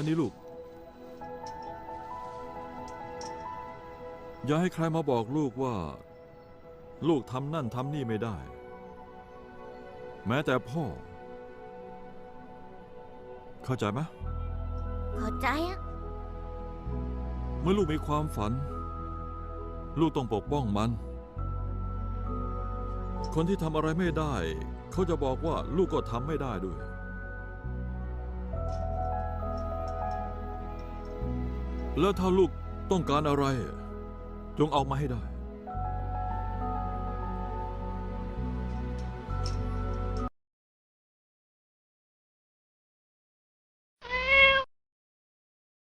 นี่ลูกอย่าให้ใครมาบอกลูกว่าลูกทำนั่นทำนี่ไม่ได้ แม้แต่พ่อเข้าใจไหมเข้าใจอะ เมื่อลูกมีความฝันลูกต้องปกป้องมันคนที่ทำอะไรไม่ได้เขาจะบอกว่าลูกก็ทำไม่ได้ด้วยแล้วถ้าลูกต้องการอะไรจงเอามาให้ได้